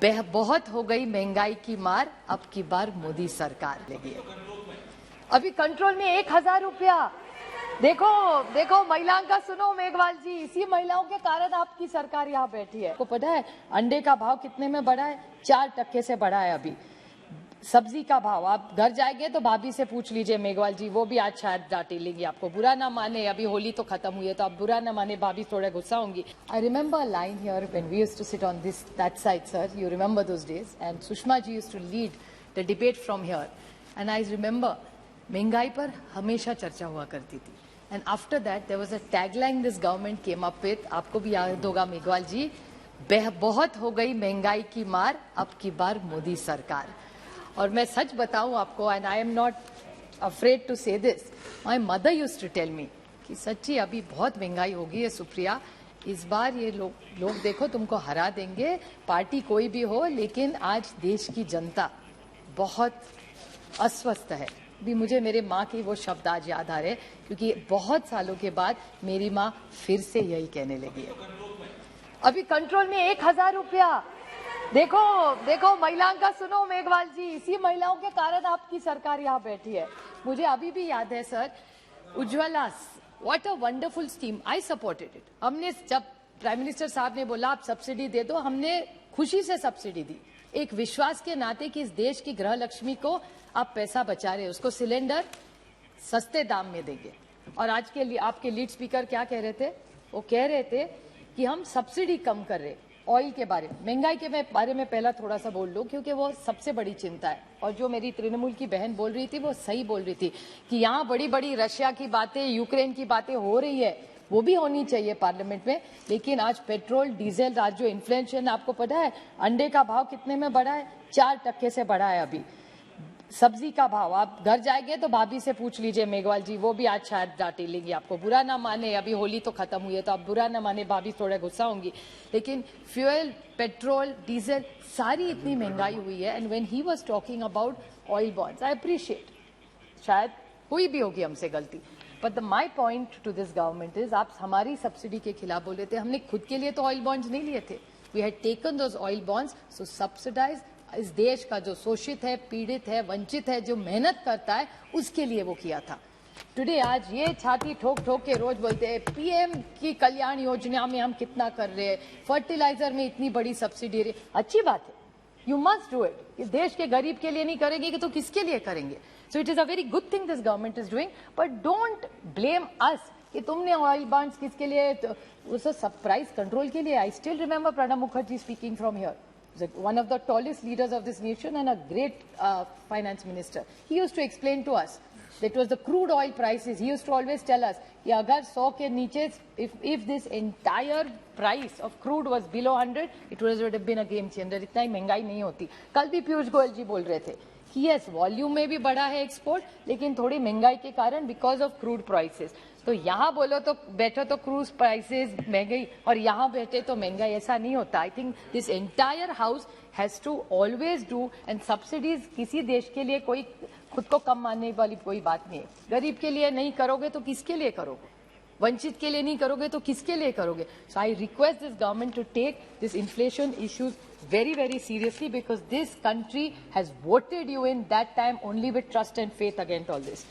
बहुत हो गई महंगाई की मार, अब की बार मोदी सरकार लेगी। अभी कंट्रोल में 1000 रुपया। देखो देखो महिलाओं का सुनो मेघवाल जी, इसी महिलाओं के कारण आपकी सरकार यहाँ बैठी है। आपको पता है अंडे का भाव कितने में बढ़ा है? 4% से बढ़ा है। अभी सब्जी का भाव, आप घर जाएंगे तो भाभी से पूछ लीजिए मेघवाल जी, वो भी आज शायद डांटी लेंगी आपको। बुरा ना माने, अभी होली तो खत्म हुई है तो आप बुरा ना माने, भाभी थोड़ा गुस्सा होंगी। I remember a line here when we used to sit on this that side, sir, you remember those days, and Sushma ji used to lead the debate from here, and I remember महंगाई पर हमेशा चर्चा हुआ करती थी। And after that there was a tagline this government came up with, आपको भी याद होगा मेघवाल जी, बहुत हो गई महंगाई की मार, अब की बार मोदी सरकार। और मैं सच बताऊं आपको, and I am not afraid to say this, my mother used to tell me कि सच्ची अभी बहुत महंगाई होगी है सुप्रिया, इस बार ये लोग देखो तुमको हरा देंगे, पार्टी कोई भी हो, लेकिन आज देश की जनता बहुत अस्वस्थ है। भी मुझे मेरे माँ के वो शब्द आज याद आ रहे, क्योंकि बहुत सालों के बाद मेरी माँ फिर से यही कहने लगी है। अभी कंट्रोल में 1000 रुपया। देखो देखो महिलाओं का सुनो मेघवाल जी, इसी महिलाओं के कारण आपकी सरकार यहाँ बैठी है। मुझे अभी भी याद है sir, Ujjwala, what a wonderful scheme, I supported it. हमने जब प्राइम मिनिस्टर साहब ने बोला आप सब्सिडी दे दो, हमने खुशी से सब्सिडी दी, एक विश्वास के नाते कि इस देश की गृह लक्ष्मी को आप पैसा बचा रहे, उसको सिलेंडर सस्ते दाम में देंगे। और आज के लिए आपके लीड स्पीकर क्या कह रहे थे? वो कह रहे थे कि हम सब्सिडी कम कर रहे। ऑयल के बारे में, महंगाई के बारे में पहला थोड़ा सा बोल लो, क्योंकि वो सबसे बड़ी चिंता है। और जो मेरी तृणमूल की बहन बोल रही थी वो सही बोल रही थी कि यहाँ बड़ी बड़ी रशिया की बातें, यूक्रेन की बातें हो रही है, वो भी होनी चाहिए पार्लियामेंट में, लेकिन आज पेट्रोल डीजल, आज जो इन्फ्लेशन, आपको पता है अंडे का भाव कितने में बढ़ा है? 4% से बढ़ा है। अभी सब्जी का भाव, आप घर जाएंगे तो भाभी से पूछ लीजिए मेघवाल जी, वो भी आज शायद डांटी लेंगी आपको। बुरा ना माने, अभी होली तो खत्म हुई है तो आप बुरा ना माने, भाभी थोड़ा गुस्सा होंगी, लेकिन फ्यूल, पेट्रोल, डीजल, सारी इतनी महंगाई हुई है। And when he was talking about oil bonds, I appreciate, शायद हुई भी होगी हमसे गलती, but my point two this government is, आप हमारी सब्सिडी के खिलाफ बोल रहे थे, हमने खुद के लिए तो ऑयल बॉन्ड्स नहीं लिए थे। We had taken those oil bonds so subsidise इस देश का जो शोषित है, पीड़ित है, वंचित है, जो मेहनत करता है, उसके लिए वो किया था। टुडे आज ये छाती ठोक ठोक के रोज बोलते हैं पीएम की कल्याण योजना में हम कितना कर रहे हैं, फर्टिलाइजर में इतनी बड़ी सब्सिडी। अच्छी बात है, यू मस्ट डू इट। इस देश के गरीब के लिए नहीं करेंगे तो किसके लिए करेंगे? So it is a very good thing this government is doing, but don't blame us कि तुमने ऑयल बॉन्ड्स किसके लिए, उस सब प्राइस कंट्रोल के लिए। I still remember Pranab Mukherjee speaking from here, one of the tallest leaders of this nation and a great finance minister. He used to explain to us that was the crude oil prices. He used to always tell us कि अगर 100 के नीचे, if this entire price of crude was below 100, it would have been a game changer. इतना ही महंगाई नहीं होती। कल भी पीयूष गोयल जी बोल रहे थे कि यस, वॉल्यूम में भी बढ़ा है एक्सपोर्ट, लेकिन थोड़ी महंगाई के कारण बिकॉज ऑफ क्रूड प्राइसेस। तो यहाँ बोलो तो बैठो तो क्रूज प्राइसेस महंगाई, और यहाँ बैठे तो महंगाई, ऐसा नहीं होता। I think this entire house has to always do, and subsidies किसी देश के लिए कोई खुद को कम मानने वाली कोई बात नहीं है। गरीब के लिए नहीं करोगे तो किसके लिए करोगे? वंचित के लिए नहीं करोगे तो किसके लिए करोगे? So I request this government to take this inflation issues very, very seriously, because this country has voted you in that time only with trust and faith against all this.